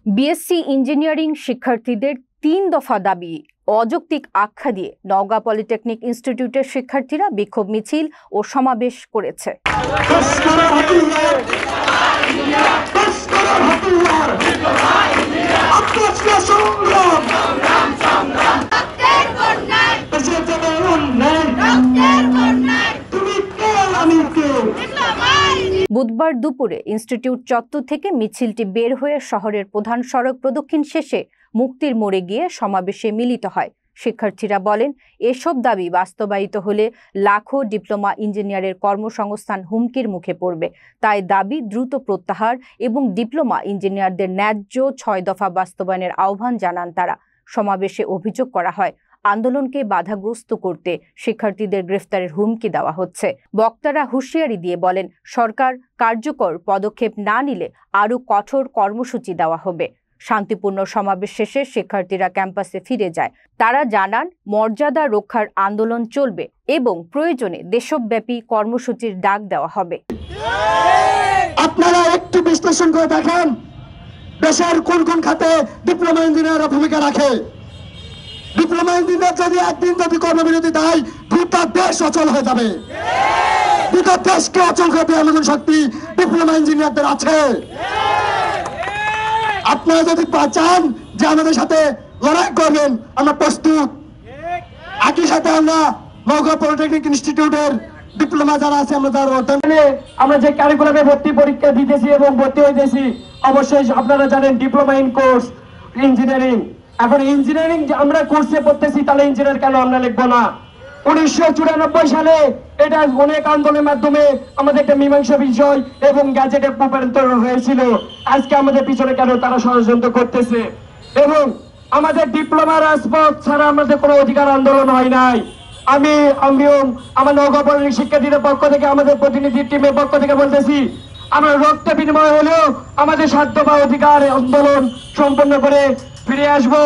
BSc engineering শিক্ষার্থীদের ৩ দফা দাবি অযৌক্তিক আখ্যা দিয়ে নওগাঁ পলিটেকনিক ইনস্টিটিউটের শিক্ষার্থীরা বিক্ষোভ মিছিল ও সমাবেশ করেছে। বুধবার দুপুরে ইনস্টিটিউট চত্বর থেকে মিছিলটি বের হয়ে শহরের প্রধান সড়ক প্রদক্ষিণ শেষে মুক্তির মোড়ে গিয়ে সমাবেশে মিলিত হয়। শিক্ষার্থীরা বলেন, এসব দাবি বাস্তবায়িত হলে লাখো ডিপ্লোমা ইঞ্জিনিয়ারের কর্মসংস্থান হুমকির মুখে পড়বে। তাই দাবি দ্রুত প্রত্যাহার এবং ডিপ্লোমা ইঞ্জিনিয়ারদের ন্যায্য ৬ দফা বাস্তবায়নের আহ্বান জানান তারা। সমাবেশে অভিযোগ করা হয়, আন্দোলনকে বাধাগ্রস্ত করতে শিক্ষার্থীদের গ্রেফতারের হুমকি দেওয়া হচ্ছে। বক্তারা হুঁশিয়ারি দিয়ে বলেন, সরকার কার্যকর পদক্ষেপ না নিলে আরও কঠোর কর্মসূচি দেওয়া হবে। শান্তিপূর্ণ সমাবেশ শেষে শিক্ষার্থীরা ক্যাম্পাসে ফিরে যায়। তারা জানান, মর্যাদা রক্ষার আন্দোলন চলবে এবং প্রয়োজনে দেশব্যাপী কর্মসূচির ডাক দেওয়া হবে। আপনারা একটু বিশ্লেষণ করে দেখেন, দেশের কোন কোন খাতে ডিপ্লোমা ইঞ্জিনিয়াররা ভূমিকা রাখে। ডিপ্লোমা ইঞ্জিনিয়ার যদি একদিন যদি কর্মবিরতি দেয়, গোটা দেশ অচল হয়ে যাবে। গোটা দেশকে অচল করে দেওয়ার মতন শক্তি ডিপ্লোমা ইঞ্জিনিয়ারদের আছে। আপনারা যদি চান যে আমাদের সাথে লড়াই করবেন, আমরা প্রস্তুত। একই সাথে আমরা নওগাঁ পলিটেকনিক ইনস্টিটিউটের ডিপ্লোমা যারা আছে আমরা যে কারিকুলামে ভর্তি পরীক্ষা দিতেছি এবং ভর্তি হইতেছি, অবশ্যই আপনারা জানেন ডিপ্লোমা ইন কোর্স ইঞ্জিনিয়ারিং। এখন ইঞ্জিনিয়ারিং আমরা কোর্সে পড়তেছি, তাহলে ইঞ্জিনিয়ার কেন আমরা লিখবো না? 1994 সালে এটা অনেক আন্দোলনের মাধ্যমে আমাদের একটা মীমাংসা বিষয় এবং গ্যাজেটে রূপান্তর হয়েছিল। আজকে আমাদের পিছনে কেন তারা ষড়যন্ত্র করতেছে? এবং আমাদের ডিপ্লোমা রাজপথ ছাড়া আমাদের কোনো অধিকার আন্দোলন হয় নাই। আমিও আমার নওগাঁ পলিটেকনিক শিক্ষার্থীদের পক্ষ থেকে, আমাদের প্রতিনিধি টিমের পক্ষ থেকে বলতেছি, আমরা রক্ত বিনিময় হলেও আমাদের স্বার্থ বা অধিকার আন্দোলন সম্পন্ন করে ফিরে আসবো।